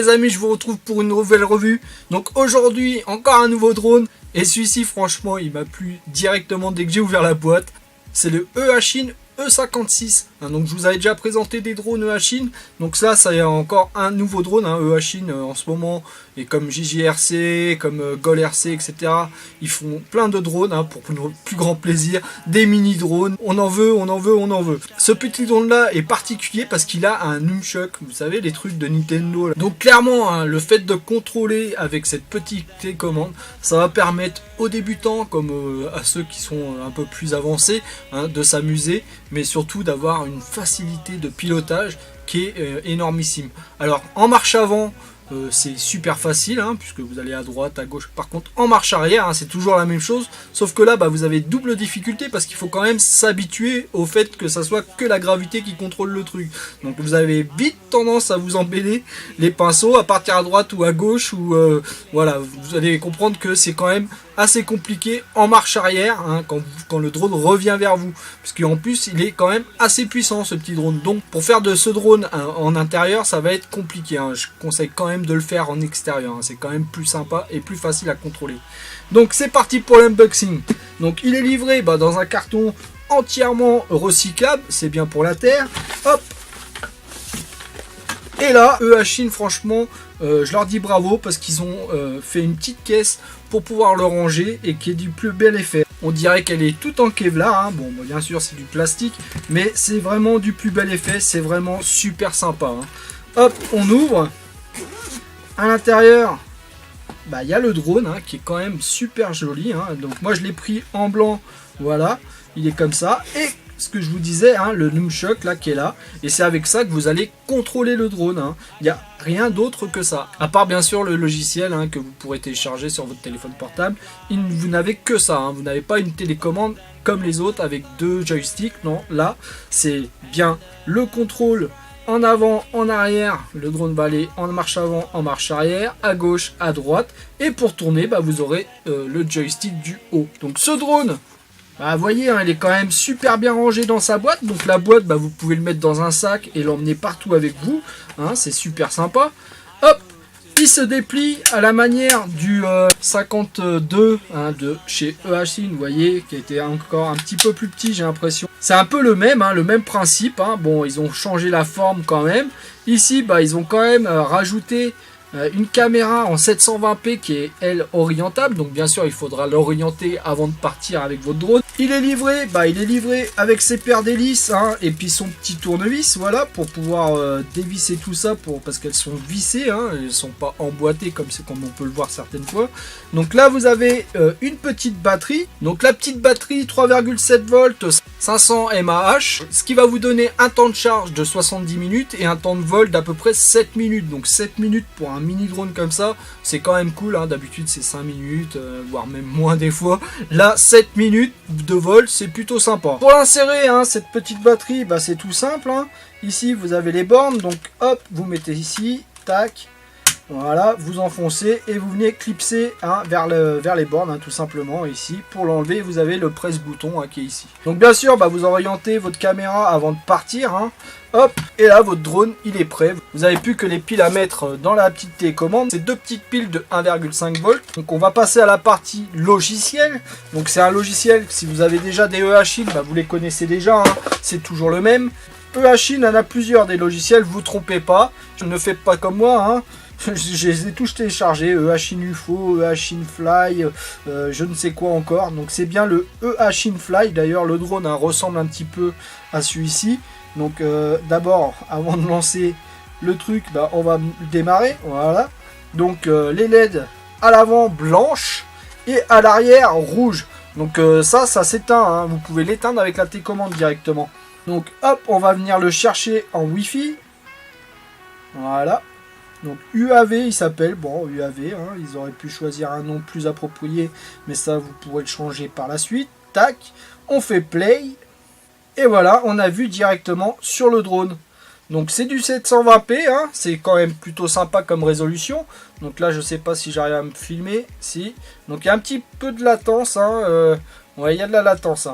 les amis, je vous retrouve pour une nouvelle revue. Donc aujourd'hui, encore un nouveau drone. Et celui-ci, franchement, il m'a plu directement dès que j'ai ouvert la boîte. C'est le Eachine E56. Donc je vous avais déjà présenté des drones Eachine. Donc là, ça y est encore un nouveau drone, Eachine en ce moment. Et comme JJRC, comme GolRC, etc. Ils font plein de drones pour notre plus grand plaisir. Des mini drones. On en veut, on en veut, on en veut. Ce petit drone là est particulier parce qu'il a un nunchuk. Vous savez, les trucs de Nintendo là. Donc clairement, le fait de contrôler avec cette petite télécommande, ça va permettre aux débutants comme à ceux qui sont un peu plus avancés de s'amuser, mais surtout d'avoir une facilité de pilotage qui est énormissime. Alors en marche avant, c'est super facile puisque vous allez à droite, à gauche. Par contre en marche arrière, c'est toujours la même chose, sauf que là vous avez double difficulté parce qu'il faut quand même s'habituer au fait que ça soit que la gravité qui contrôle le truc. Donc vous avez vite tendance à vous embêler les pinceaux à partir à droite ou à gauche, ou voilà, vous allez comprendre que c'est quand même assez compliqué en marche arrière quand le drone revient vers vous, parce qu'en plus il est quand même assez puissant ce petit drone. Donc pour faire de ce drone en intérieur, ça va être compliqué. Je conseille quand même de le faire en extérieur, c'est quand même plus sympa et plus facile à contrôler. Donc c'est parti pour l'unboxing. Donc il est livré dans un carton entièrement recyclable, c'est bien pour la terre. Hop. Et là, Eachine, franchement, je leur dis bravo parce qu'ils ont fait une petite caisse pour pouvoir le ranger et qui est du plus bel effet. On dirait qu'elle est toute en Kevlar, bon bien sûr c'est du plastique, mais c'est vraiment du plus bel effet, c'est vraiment super sympa. Hop, on ouvre. À l'intérieur, il y a le drone qui est quand même super joli. Donc moi je l'ai pris en blanc, voilà, il est comme ça. Et ce que je vous disais, le nunchuk là qui est là, et c'est avec ça que vous allez contrôler le drone. Il n'y a rien d'autre que ça, à part bien sûr le logiciel que vous pourrez télécharger sur votre téléphone portable. Vous n'avez que ça, vous n'avez pas une télécommande comme les autres avec deux joysticks. Non, là c'est bien le contrôle en avant, en arrière. Le drone va aller en marche avant, en marche arrière, à gauche, à droite, et pour tourner vous aurez le joystick du haut. Donc ce drone, vous voyez, il est quand même super bien rangé dans sa boîte. Donc la boîte, vous pouvez le mettre dans un sac et l'emmener partout avec vous. C'est super sympa. Hop, il se déplie à la manière du 52 de chez Eachine, vous voyez, qui était encore un petit peu plus petit, j'ai l'impression. C'est un peu le même principe. Bon, ils ont changé la forme quand même. Ici, ils ont quand même rajouté une caméra en 720p qui est, elle, orientable. Donc bien sûr il faudra l'orienter avant de partir avec votre drone. Il est livré, avec ses paires d'hélices et puis son petit tournevis, voilà, pour pouvoir dévisser tout ça, parce qu'elles sont vissées, elles ne sont pas emboîtées comme on peut le voir certaines fois. Donc là vous avez une petite batterie. Donc la petite batterie 3,7 volts, 500 mAh, ce qui va vous donner un temps de charge de 70 minutes et un temps de vol d'à peu près 7 minutes. Donc 7 minutes pour un mini drone comme ça, c'est quand même cool. D'habitude c'est 5 minutes, voire même moins des fois. Là 7 minutes de vol, c'est plutôt sympa. Pour l'insérer, cette petite batterie, c'est tout simple. Ici vous avez les bornes, donc hop, vous mettez ici, tac. Voilà, vous enfoncez et vous venez clipser vers les bornes, tout simplement. Ici, pour l'enlever, vous avez le presse-bouton qui est ici. Donc bien sûr, vous orientez votre caméra avant de partir. Hop, et là, votre drone, il est prêt. Vous n'avez plus que les piles à mettre dans la petite télécommande. C'est deux petites piles de 1,5 volts. Donc on va passer à la partie logiciel. Donc c'est un logiciel, si vous avez déjà des Eachine, vous les connaissez déjà. C'est toujours le même. Eachine en a plusieurs des logiciels, vous trompez pas. Ne faites pas comme moi. Je les ai tous téléchargés, Eachine UFO, Eachine Fly, je ne sais quoi encore. Donc c'est bien le Eachine Fly. D'ailleurs le drone ressemble un petit peu à celui-ci. Donc d'abord, avant de lancer le truc, on va le démarrer. Voilà. Donc les LED à l'avant blanche et à l'arrière rouge. Donc ça s'éteint. Vous pouvez l'éteindre avec la télécommande directement. Donc hop, on va venir le chercher en Wi-Fi. Voilà. Donc UAV il s'appelle, UAV, ils auraient pu choisir un nom plus approprié, mais ça vous pourrez le changer par la suite. Tac, on fait play, et voilà, on a vu directement sur le drone. Donc c'est du 720p, c'est quand même plutôt sympa comme résolution. Donc là je sais pas si j'arrive à me filmer, si. Donc il y a un petit peu de latence, ouais, il y a de la latence.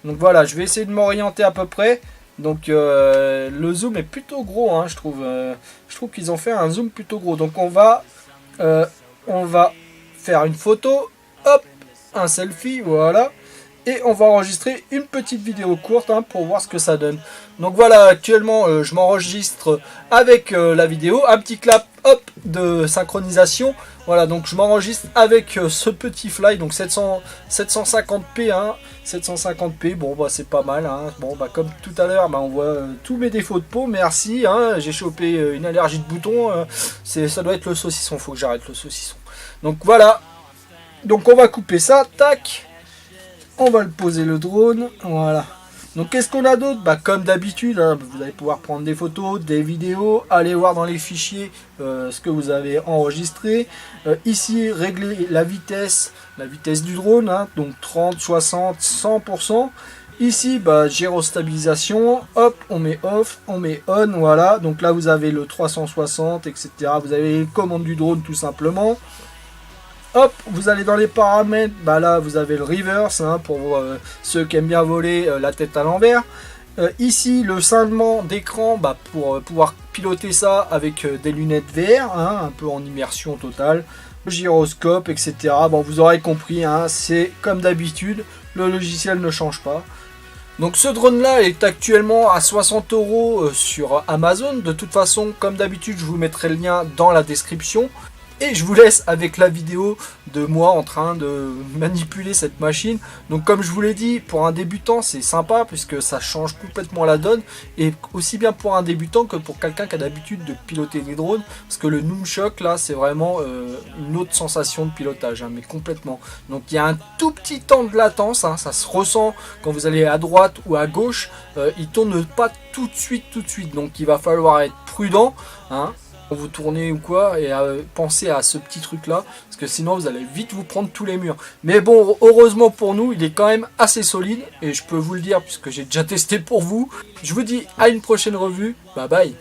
Donc voilà, je vais essayer de m'orienter à peu près. Donc le zoom est plutôt gros, hein, je trouve. Je trouve qu'ils ont fait un zoom plutôt gros. Donc on va faire une photo, hop, un selfie, voilà. Et on va enregistrer une petite vidéo courte hein, pour voir ce que ça donne. Donc voilà, actuellement je m'enregistre avec la vidéo, un petit clap hop de synchronisation. Voilà, donc je m'enregistre avec ce petit fly, donc 750p, hein, 750p, bon bah c'est pas mal, hein. Bon bah comme tout à l'heure, bah, on voit tous mes défauts de peau, merci, hein, j'ai chopé une allergie de boutons, ça doit être le saucisson, faut que j'arrête le saucisson. Donc voilà, donc on va couper ça, tac. On va le poser le drone, voilà. Donc qu'est-ce qu'on a d'autre? Bah comme d'habitude, hein, vous allez pouvoir prendre des photos, des vidéos, aller voir dans les fichiers ce que vous avez enregistré. Ici, régler la vitesse du drone, hein, donc 30, 60, 100%. Ici, bah, gyrostabilisation, hop, on met off, on met on, voilà. Donc là, vous avez le 360, etc. Vous avez les commandes du drone tout simplement. Hop, vous allez dans les paramètres, bah là vous avez le reverse hein, pour ceux qui aiment bien voler la tête à l'envers. Ici le scindement d'écran bah, pour pouvoir piloter ça avec des lunettes VR, hein, un peu en immersion totale. Le gyroscope, etc. Bon, vous aurez compris, hein, c'est comme d'habitude, le logiciel ne change pas. Donc ce drone là est actuellement à 60 € sur Amazon. De toute façon, comme d'habitude, je vous mettrai le lien dans la description. Et je vous laisse avec la vidéo de moi en train de manipuler cette machine. Donc comme je vous l'ai dit, pour un débutant c'est sympa puisque ça change complètement la donne. Et aussi bien pour un débutant que pour quelqu'un qui a l'habitude de piloter des drones. Parce que le Nunchuk là c'est vraiment une autre sensation de pilotage, hein, mais complètement. Donc il y a un tout petit temps de latence, hein, ça se ressent quand vous allez à droite ou à gauche. Il tourne pas tout de suite. Donc il va falloir être prudent. Hein, vous tournez ou quoi et pensez à ce petit truc là parce que sinon vous allez vite vous prendre tous les murs. Mais bon, heureusement pour nous il est quand même assez solide et je peux vous le dire puisque j'ai déjà testé pour vous. Je vous dis à une prochaine revue, bye bye.